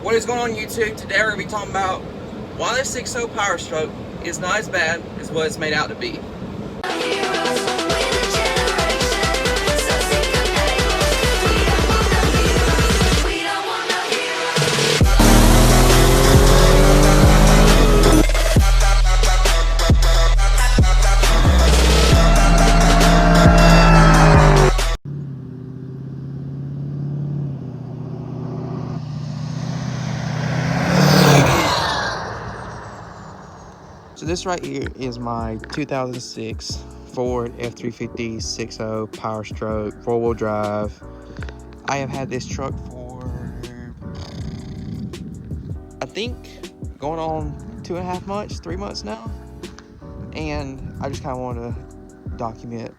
What is going on YouTube? Today we're going to be talking about why the 6.0 Powerstroke is not as bad as what it's made out to be. So this right here is my 2006 Ford F350 6.0 Powerstroke 4-wheel drive. I have had this truck for, I think, going on 2.5 months, 3 months now. And I just kind of want to document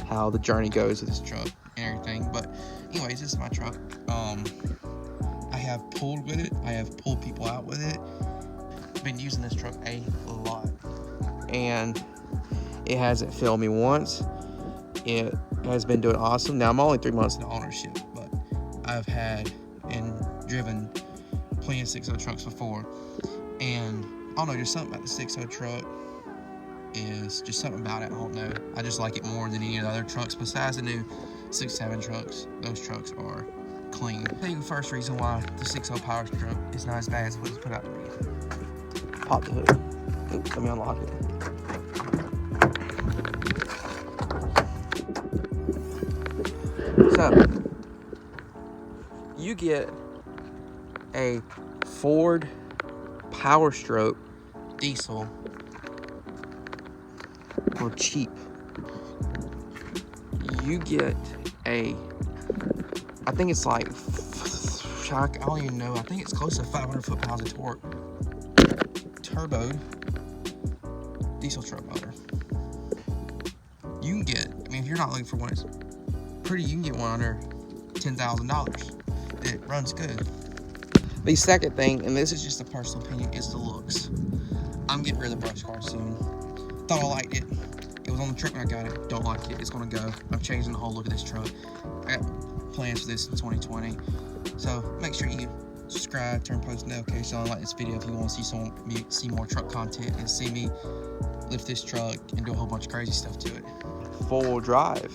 how the journey goes with this truck and everything. But anyways, this is my truck. I have pulled with it. I have pulled people out with it. Been using this truck a lot, and it hasn't failed me once. It has been doing awesome. Now I'm only 3 months into ownership, but I've had and driven plenty of 6.0 trucks before, and I don't know, just something about the 6.0 truck is just something about it. I don't know, I just like it more than any of the other trucks besides the new 6.7 trucks. Those trucks are clean. I think the first reason why the 6.0 Powerstroke is not as bad as what it's put out to be. Pop the hood. Oops, let me unlock it. So, you get a Ford Powerstroke diesel for cheap. You get a, I think it's like, I don't even know, I think it's close to 500 foot-pounds of torque. Turboed diesel truck motor. You can get, I mean, if you're not looking for one that's pretty, you can get one under $10,000. It runs good. The second thing, and this is just a personal opinion, is the looks. I'm getting rid of the brush car soon. Thought I liked it. It was on the truck when I got it. Don't like it. It's gonna go. I'm changing the whole look of this truck. I got plans for this in 2020. So make sure you subscribe, turn post notifications on, like this video if you want to see more truck content and see me lift this truck and do a whole bunch of crazy stuff to it. 4-wheel drive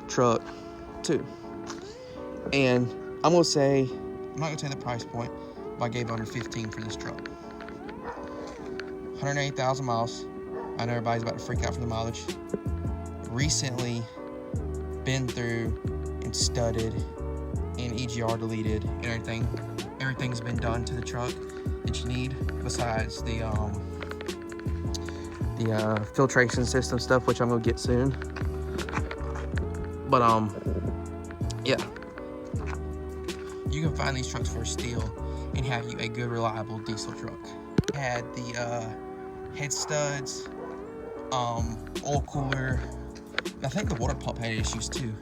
truck too. And I'm gonna say, I'm not gonna tell you the price point, but I gave under 15 for this truck. 108,000 miles. I know everybody's about to freak out for the mileage. Recently been through and studded and EGR deleted and everything. Everything's been done to the truck that you need besides the filtration system stuff, which I'm gonna get soon. But yeah, you can find these trucks for a steal and have you a good, reliable diesel truck. Had the head studs, oil cooler. I think the water pump had issues too.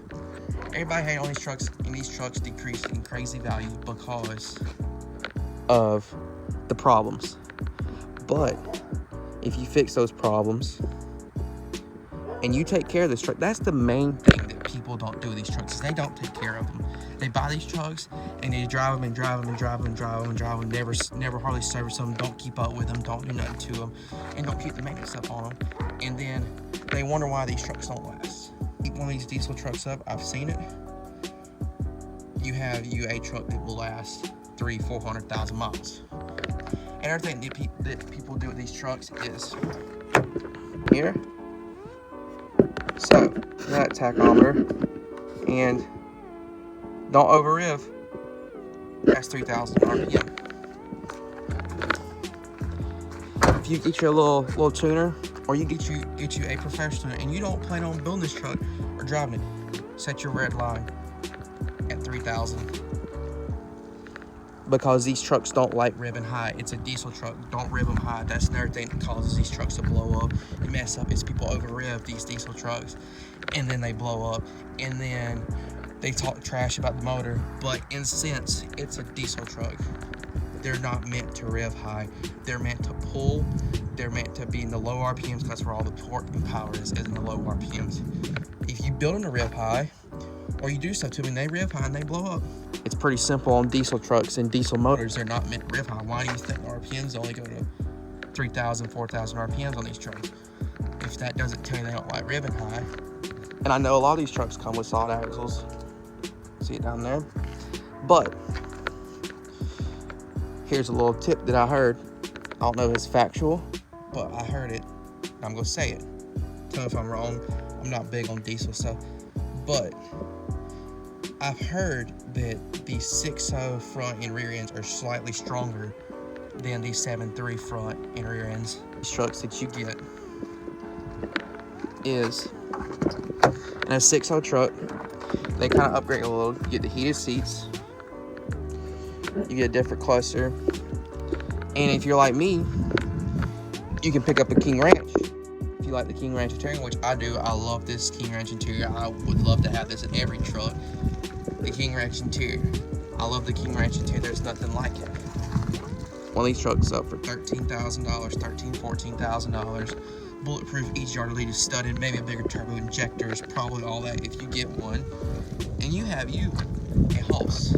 Everybody hated on these trucks, and these trucks decreased in crazy value because of the problems. But if you fix those problems and you take care of this truck, that's the main thing that people don't do with these trucks, is they don't take care of them. They buy these trucks and they drive them and drive them and drive them and drive them and drive them, never hardly service them, don't keep up with them, don't do nothing to them, and don't keep the maintenance up on them. And then they wonder why these trucks don't last. Keep one of these diesel trucks up, I've seen it. You have a truck that will last 300,000-400,000 miles. And everything that people do with these trucks is here. So, that tachometer, and don't over rev. That's 3,000 RPM. If you get your little tuner, or you get you a professional, and you don't plan on building this truck or driving it, set your red line at 3,000. Because these trucks don't like revving high. It's a diesel truck. Don't rev them high. That's another thing that causes these trucks to blow up and mess up, is people over rev these diesel trucks, and then they blow up, and then they talk trash about the motor. But in sense, it's a diesel truck. They're not meant to rev high. They're meant to pull. They're meant to be in the low RPMs, because that's where all the torque and power is in the low RPMs. If you build them to rev high, or you do stuff to them and they rev high and they blow up. It's pretty simple on diesel trucks and diesel motors. They're not meant to rev high. Why do you think RPMs only go to 3,000, 4,000 RPMs on these trucks? If that doesn't tell you they don't like revving high. And I know a lot of these trucks come with solid axles. See it down there? But here's a little tip that I heard. I don't know if it's factual, but I heard it. I'm going to say it. Tell me if I'm wrong. I'm not big on diesel stuff. But I've heard that the 6.0 front and rear ends are slightly stronger than the 7.3 front and rear ends. These trucks that you get is in a 6.0 truck. They kind of upgrade a little. You get the heated seats. You get a different cluster. And if you're like me, you can pick up a King Ranch. If you like the King Ranch interior, which I do, I love this King Ranch interior. I would love to have this in every truck. The King Ranch interior. I love the King Ranch interior. There's nothing like it. One of these trucks up for $13,000, $13,000, $14,000. Bulletproof, easy to lead, is studded, maybe a bigger turbo injector is probably all that if you get one. And you have a house.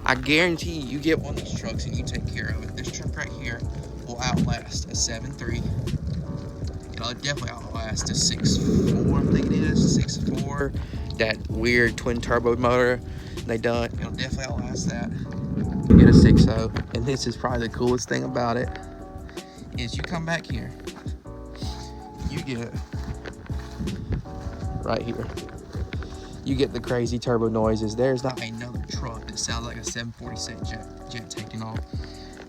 I guarantee you get one of these trucks and you take care of it. This truck right here will outlast a 7.3. It'll definitely outlast a 6.4, I think it is, 6.4. That weird twin turbo motor they done. It'll definitely outlast that. You get a 6.0, and this is probably the coolest thing about it, is you come back here. You get right here. You get the crazy turbo noises. There's not another truck that sounds like a 747 jet taking off.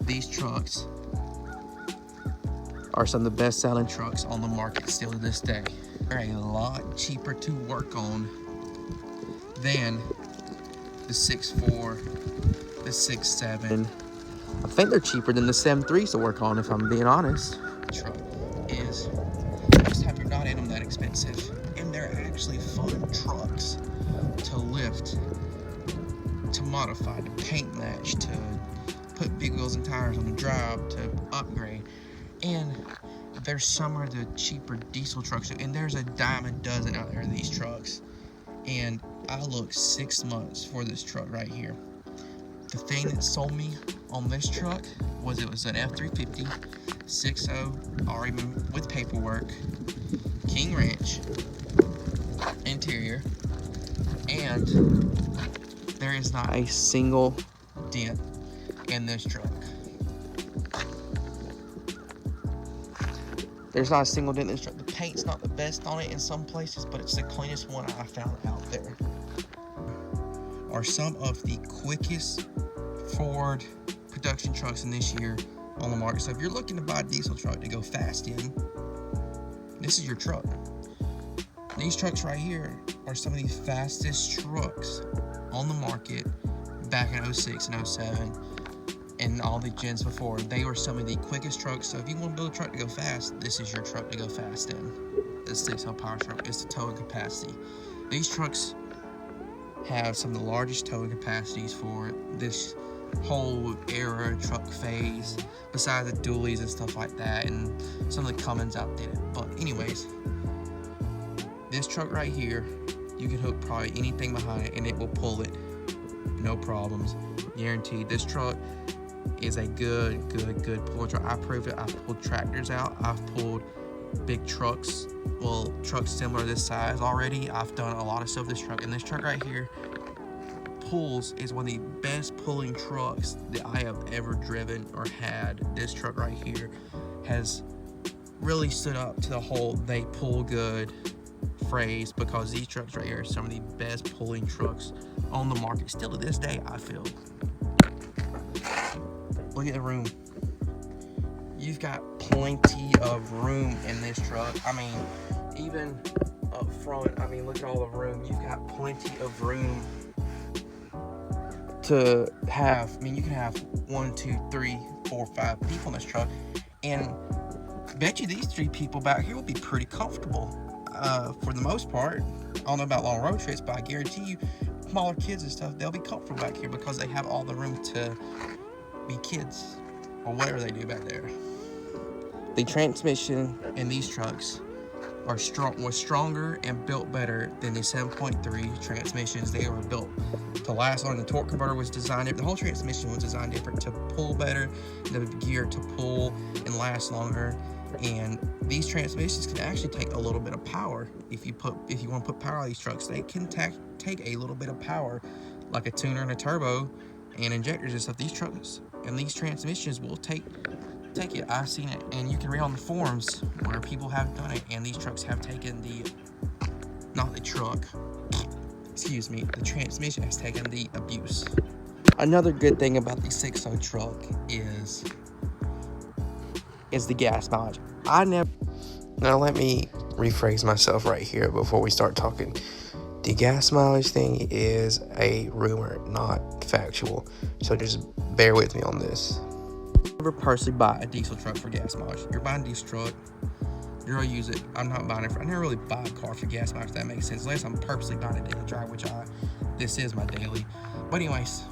These trucks are some of the best selling trucks on the market still to this day. They're a lot cheaper to work on than the 6.4, the 6.7. I think they're cheaper than the 7.3s to work on, if I'm being honest. The truck is, most time you're not in them that expensive, and they're actually fun trucks to lift, to modify, to paint match, to put big wheels and tires on the drive, to upgrade. And there's some of the cheaper diesel trucks, and there's a dime a dozen out there of these trucks. And I looked 6 months for this truck right here. The thing that sold me on this truck was it was an F350 6.0, already with paperwork, King Ranch interior, and there is not a single dent in this truck. There's not a single dent in this truck. The paint's not the best on it in some places, but it's the cleanest one I found out there. Are some of the quickest Ford production trucks in this year on the market. So if you're looking to buy a diesel truck to go fast in, this is your truck. These trucks right here are some of the fastest trucks on the market back in 06 and 07 and all the gens before. They were some of the quickest trucks. So if you want to build a truck to go fast, this is your truck to go fast in. The 6.0 Powerstroke is the towing capacity. These trucks have some of the largest towing capacities for this whole era truck phase, besides the dualies and stuff like that, and some of the Cummins outdid it. But anyways, this truck right here, you can hook probably anything behind it and it will pull it, no problems, guaranteed. This truck is a good pulling truck. I proved it. I've pulled tractors out. I've pulled big trucks, well, trucks similar to this size already. I've done a lot of stuff with this truck, and this truck right here pulls is one of the best pulling trucks that I have ever driven or had. This truck right here has really stood up to the whole "they pull good" phrase, because these trucks right here are some of the best pulling trucks on the market still to this day, I feel. Look at the room. You've got plenty of room in this truck. I mean, even up front, I mean, look at all the room. You've got plenty of room to have. I mean, you can have 1, 2, 3, 4, 5 people in this truck, and I bet you these 3 people back here will be pretty comfortable for the most part. I don't know about long road trips, but I guarantee you, smaller kids and stuff, they'll be comfortable back here because they have all the room to be kids or whatever they do back there. The transmission in these trucks was stronger and built better than the 7.3 transmissions. They were built to last longer. The torque converter was designed, the whole transmission was designed different to pull better, the gear to pull and last longer. And these transmissions can actually take a little bit of power. If you want to put power on these trucks, they can take a little bit of power, like a tuner and a turbo and injectors and stuff. These trucks and these transmissions will take it. I've seen it, and you can read on the forums where people have done it, and these trucks have taken the transmission has taken the abuse. Another good thing about the 6.0 truck is the gas mileage. Now let me rephrase myself right here before we start talking. The gas mileage thing is a rumor, not factual, so just bear with me on this. Never personally buy a diesel truck for gas mileage. You're buying a diesel truck, you're gonna use it. I'm not buying it I never really buy a car for gas mileage, if that makes sense, unless I'm purposely buying a daily drive, which this is my daily. But anyways,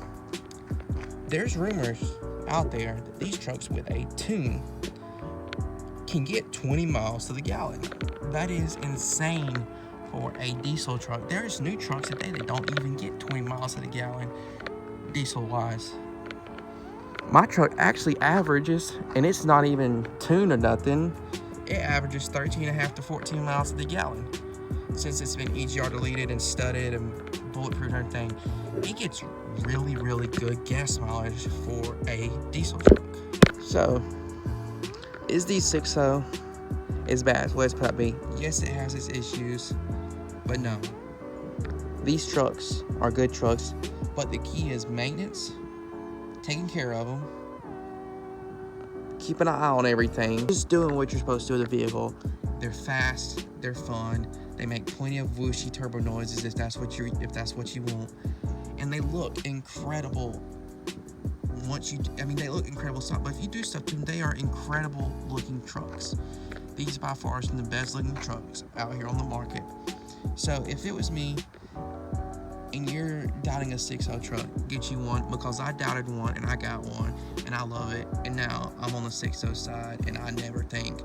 there's rumors out there that these trucks with a tune can get 20 miles to the gallon. That is insane for a diesel truck. There's new trucks today that don't even get 20 miles to the gallon, diesel wise. My truck actually averages, and it's not even tuned or nothing, it averages 13.5 to 14 miles to the gallon. Since it's been EGR deleted and studded and bulletproof and everything, it gets really, really good gas mileage for a diesel truck. So, is the 6.0 as bad? Let's put it be. Yes, it has its issues, but no. These trucks are good trucks, but the key is maintenance, taking care of them, keep an eye on everything, just doing what you're supposed to do with the vehicle. They're fast, they're fun, they make plenty of whooshy turbo noises if that's what you want, and they look incredible. They look incredible stuff, but if you do stuff to them, they are incredible looking trucks. These by far are some of the best looking trucks out here on the market. So if it was me and you're doubting a 6.0 truck, get you one, because I doubted one and I got one and I love it, and now I'm on the 6.0 side and I never think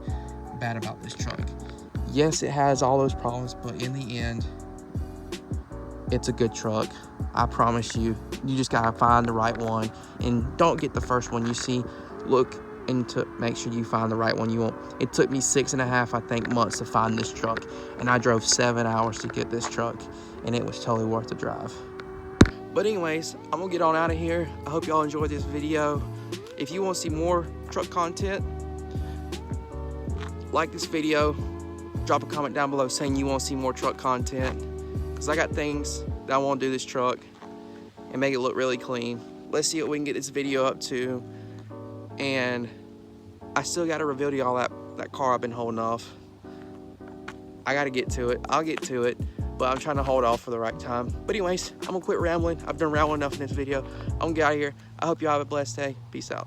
bad about this truck. Yes, it has all those problems, but in the end, it's a good truck. I promise you. You just gotta find the right one, and don't get the first one you see. Look into, make sure you find the right one you want. It took me 6.5 months to find this truck, and I drove 7 hours to get this truck, and it was totally worth the drive. But anyways, I'm gonna get on out of here. I hope y'all enjoyed this video. If you want to see more truck content, like this video, drop a comment down below saying you want to see more truck content, because I got things that I want to do this truck and make it look really clean. Let's see what we can get this video up to. And I still got to reveal to y'all that car I've been holding off. I got to get to it. I'll get to it, but I'm trying to hold off for the right time. But anyways, I'm gonna quit rambling. I've done rambling enough in this video. I'm gonna get out of here. I hope y'all have a blessed day. Peace out.